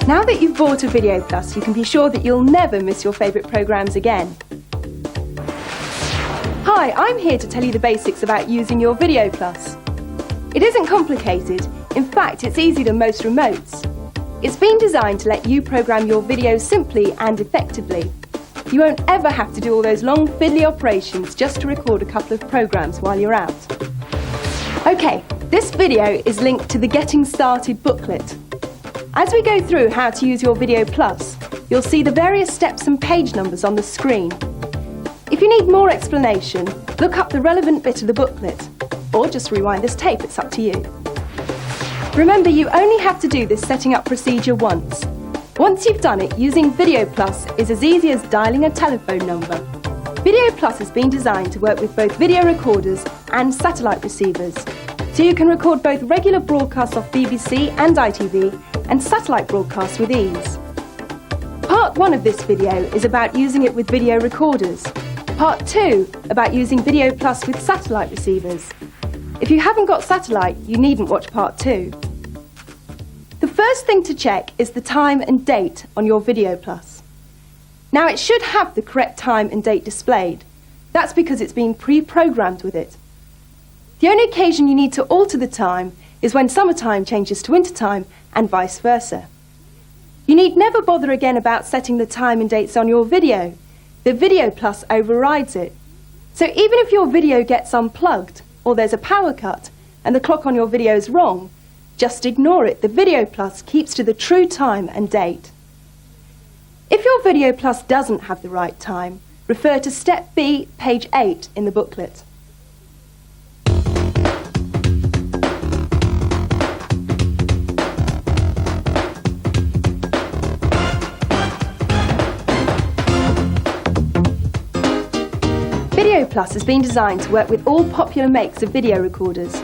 Now that you've bought a Video Plus, you can be sure that you'll never miss your favourite programmes again. Hi, I'm here to tell you the basics about using your Video Plus. It isn't complicated. In fact, it's easier than most remotes. It's been designed to let you program your videos simply and effectively. You won't ever have to do all those long fiddly operations just to record a couple of programmes while you're out. OK, this video is linked to the Getting Started booklet. As we go through how to use your Video Plus, you'll see the various steps and page numbers on the screen. If you need more explanation, look up the relevant bit of the booklet, or just rewind this tape, it's up to you. Remember, you only have to do this setting up procedure once. Once you've done it, using Video Plus is as easy as dialing a telephone number. Video Plus has been designed to work with both video recorders and satellite receivers, so you can record both regular broadcasts off BBC and ITV and satellite broadcasts with ease. Part 1 of this video is about using it with video recorders. Part 2 about using Video Plus with satellite receivers. If you haven't got satellite, you needn't watch Part 2. The first thing to check is the time and date on your Video Plus. Now, it should have the correct time and date displayed. That's because it's been pre-programmed with it. The only occasion you need to alter the time is when summertime changes to wintertime and vice versa. You need never bother again about setting the time and dates on your video. The Video Plus overrides it. So even if your video gets unplugged or there's a power cut and the clock on your video is wrong, just ignore it. The Video Plus keeps to the true time and date. If your Video Plus doesn't have the right time, refer to Step B, page 8 in the booklet. Video Plus has been designed to work with all popular makes of video recorders.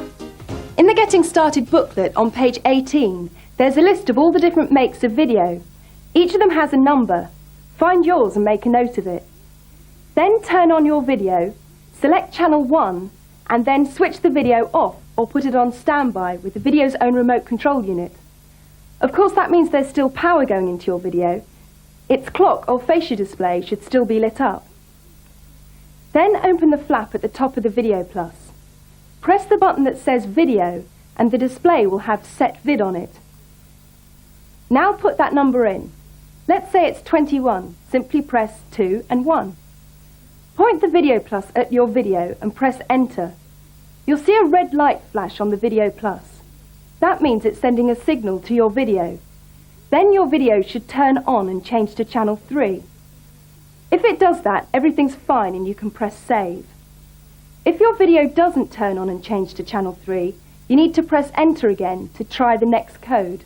In the Getting Started booklet on page 18, there's a list of all the different makes of video. Each of them has a number. Find yours and make a note of it. Then turn on your video, select channel 1, and then switch the video off or put it on standby with the video's own remote control unit. Of course, that means there's still power going into your video. Its clock or fascia display should still be lit up. Then open the flap at the top of the Video Plus. Press the button that says Video and the display will have Set Vid on it. Now put that number in. Let's say it's 21. Simply press 2 and 1. Point the Video Plus at your video and press Enter. You'll see a red light flash on the Video Plus. That means it's sending a signal to your video. Then your video should turn on and change to channel 3. If it does that, everything's fine and you can press Save. If your video doesn't turn on and change to channel 3, you need to press Enter again to try the next code.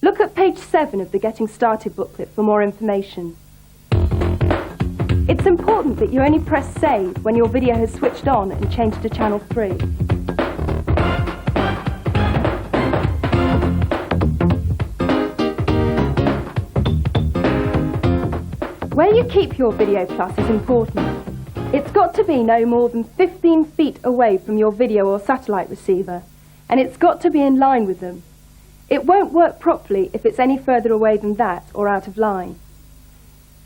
Look at page 7 of the Getting Started booklet for more information. It's important that you only press Save when your video has switched on and changed to channel 3. Where you keep your Video Plus is important. It's got to be no more than 15 feet away from your video or satellite receiver, and it's got to be in line with them. It won't work properly if it's any further away than that or out of line.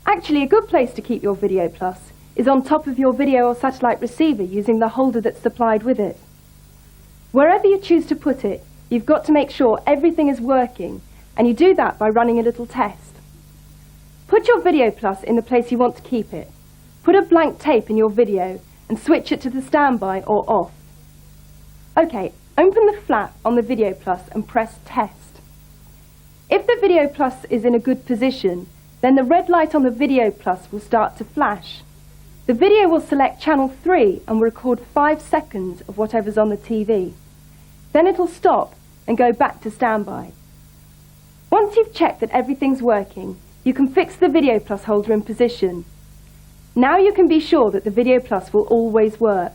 Actually, a good place to keep your Video Plus is on top of your video or satellite receiver using the holder that's supplied with it. Wherever you choose to put it, you've got to make sure everything is working, and you do that by running a little test. Put your Video Plus in the place you want to keep it. Put a blank tape in your video and switch it to the standby or off. OK, open the flap on the Video Plus and press Test. If the Video Plus is in a good position, then the red light on the Video Plus will start to flash. The video will select channel 3 and will record 5 seconds of whatever's on the TV. Then it'll stop and go back to standby. Once you've checked that everything's working, you can fix the Video Plus holder in position. Now you can be sure that the Video Plus will always work.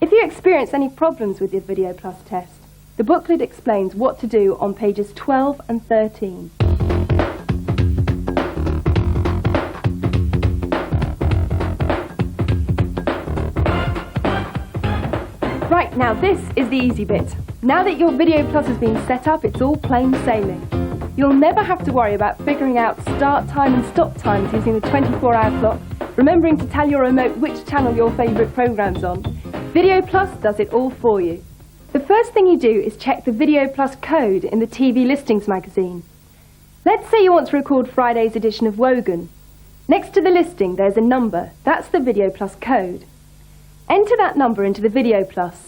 If you experience any problems with your Video Plus test, the booklet explains what to do on pages 12 and 13. Now this is the easy bit. Now that your Video Plus has been set up, it's all plain sailing. You'll never have to worry about figuring out start time and stop times using the 24-hour clock, remembering to tell your remote which channel your favourite program's on. Video Plus does it all for you. The first thing you do is check the Video Plus code in the TV listings magazine. Let's say you want to record Friday's edition of Wogan. Next to the listing there's a number. That's the Video Plus code. Enter that number into the Video Plus.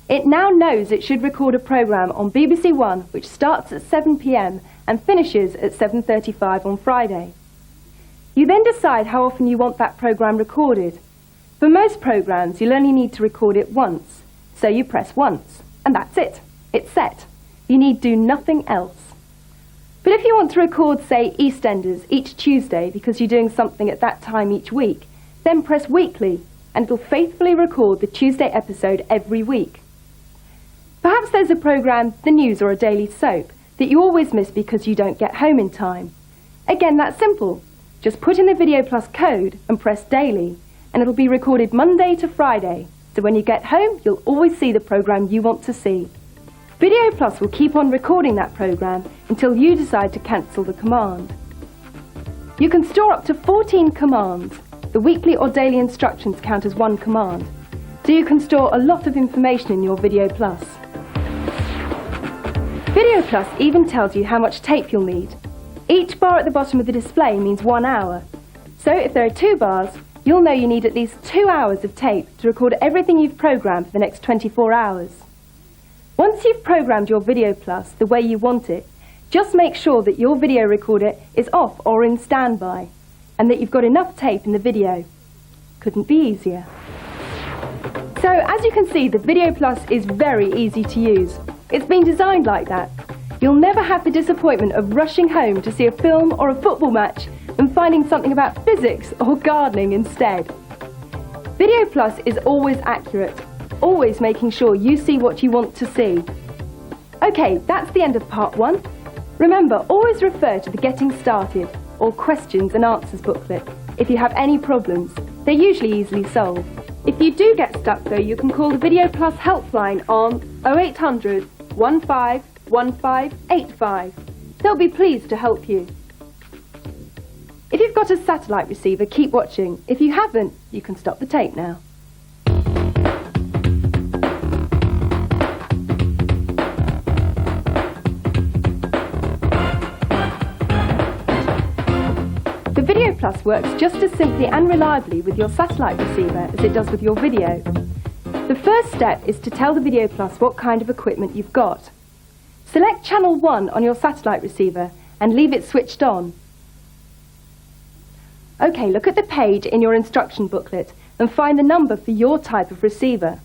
It now knows it should record a programme on BBC One which starts at 7 p.m. and finishes at 7:35 on Friday. You then decide how often you want that programme recorded. For most programmes you'll only need to record it once, so you press once, and that's it. It's set. You need do nothing else. But if you want to record, say, EastEnders each Tuesday because you're doing something at that time each week, then press weekly and it'll faithfully record the Tuesday episode every week. Perhaps there's a programme, the news or a daily soap, that you always miss because you don't get home in time. Again, that's simple. Just put in the Video Plus code and press daily, and it'll be recorded Monday to Friday, so when you get home, you'll always see the programme you want to see. Video Plus will keep on recording that programme until you decide to cancel the command. You can store up to 14 commands. The weekly or daily instructions count as one command, so you can store a lot of information in your Video Plus. Video Plus even tells you how much tape you'll need. Each bar at the bottom of the display means 1 hour. So if there are 2 bars, you'll know you need at least 2 hours of tape to record everything you've programmed for the next 24 hours. Once you've programmed your Video Plus the way you want it, just make sure that your video recorder is off or in standby, and that you've got enough tape in the video. Couldn't be easier. So as you can see, the Video Plus is very easy to use. It's been designed like that. You'll never have the disappointment of rushing home to see a film or a football match and finding something about physics or gardening instead. Video Plus is always accurate, always making sure you see what you want to see. Okay, that's the end of part 1. Remember, always refer to the Getting Started or Questions and Answers booklet if you have any problems. They're usually easily solved. If you do get stuck though, you can call the Video Plus helpline on 0800 15 1585. They'll be pleased to help you. If you've got a satellite receiver, keep watching. If you haven't, you can stop the tape now. The Video Plus works just as simply and reliably with your satellite receiver as it does with your video. The first step is to tell the Video Plus what kind of equipment you've got. Select channel 1 on your satellite receiver and leave it switched on. OK, look at the page in your instruction booklet and find the number for your type of receiver.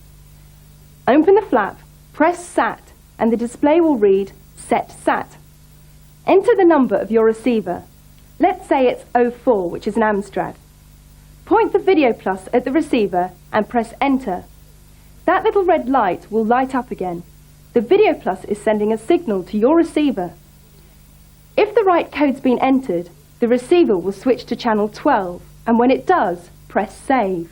Open the flap, press SAT, and the display will read Set SAT. Enter the number of your receiver. Let's say it's 04, which is an Amstrad. Point the Video Plus at the receiver and press Enter. That little red light will light up again. The Video Plus is sending a signal to your receiver. If the right code's been entered, the receiver will switch to channel 12, and when it does, press Save.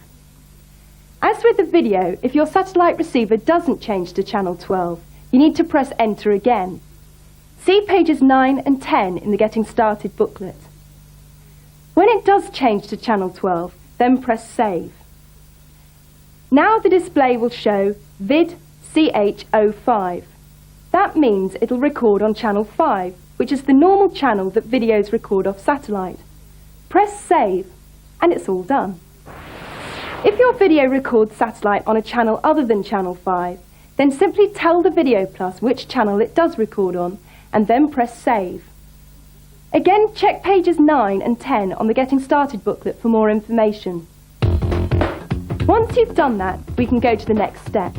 As with the video, if your satellite receiver doesn't change to channel 12, you need to press Enter again. See pages 9 and 10 in the Getting Started booklet. When it does change to channel 12, then press Save. Now the display will show Vid CH05. That means it'll record on channel 5, which is the normal channel that videos record off satellite. Press Save, and it's all done. If your video records satellite on a channel other than channel 5, then simply tell the Video Plus which channel it does record on, and then press Save. Again, check pages 9 and 10 on the Getting Started booklet for more information. Once you've done that, we can go to the next step.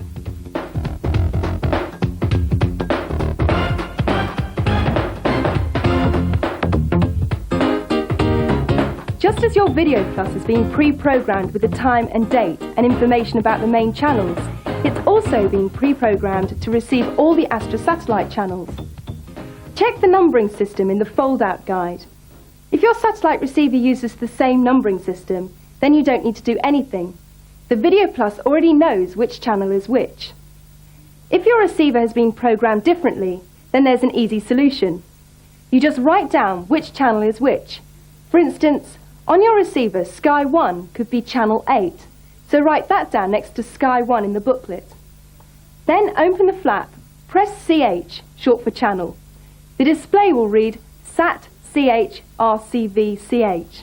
Just as your Video Plus has been pre-programmed with the time and date and information about the main channels, it's also been pre-programmed to receive all the Astra satellite channels. Check the numbering system in the fold-out guide. If your satellite receiver uses the same numbering system, then you don't need to do anything. The Video Plus already knows which channel is which. If your receiver has been programmed differently, then there's an easy solution. You just write down which channel is which. For instance, on your receiver, Sky 1 could be channel 8, so write that down next to Sky 1 in the booklet. Then open the flap, press CH, short for channel. The display will read SAT CH RCV CH.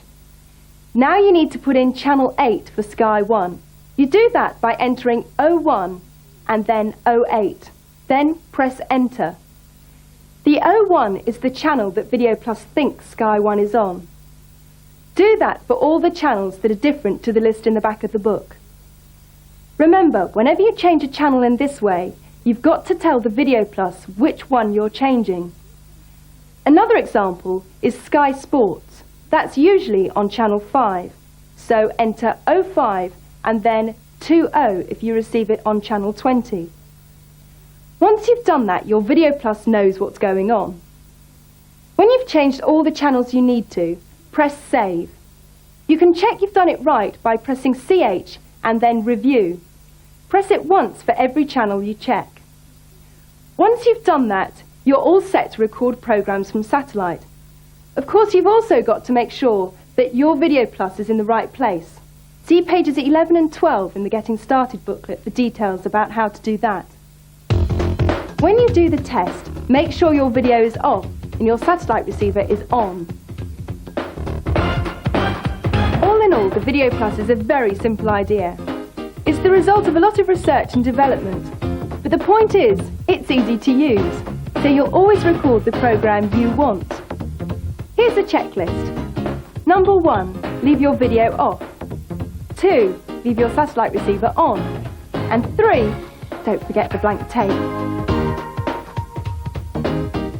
Now you need to put in channel 8 for Sky 1. You do that by entering 01 and then 08. Then press enter. The 01 is the channel that Video Plus thinks Sky 1 is on. Do that for all the channels that are different to the list in the back of the book. Remember, whenever you change a channel in this way, you've got to tell the Video Plus which one you're changing. Another example is Sky Sports. That's usually on channel 5. So enter 05 and then 20 if you receive it on channel 20. Once you've done that, your Video Plus knows what's going on. When you've changed all the channels you need to, press Save. You can check you've done it right by pressing CH and then Review. Press it once for every channel you check. Once you've done that, you're all set to record programs from satellite. Of course, you've also got to make sure that your Video Plus is in the right place. See pages 11 and 12 in the Getting Started booklet for details about how to do that. When you do the test, make sure your video is off and your satellite receiver is on. All in all, the Video Plus is a very simple idea. It's the result of a lot of research and development. But the point is, it's easy to use, so you'll always record the program you want. Here's a checklist. Number 1, leave your video off. 2, leave your satellite receiver on. And 3, don't forget the blank tape.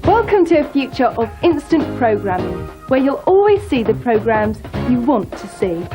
Welcome to a future of instant programming, where you'll always see the programs you want to see.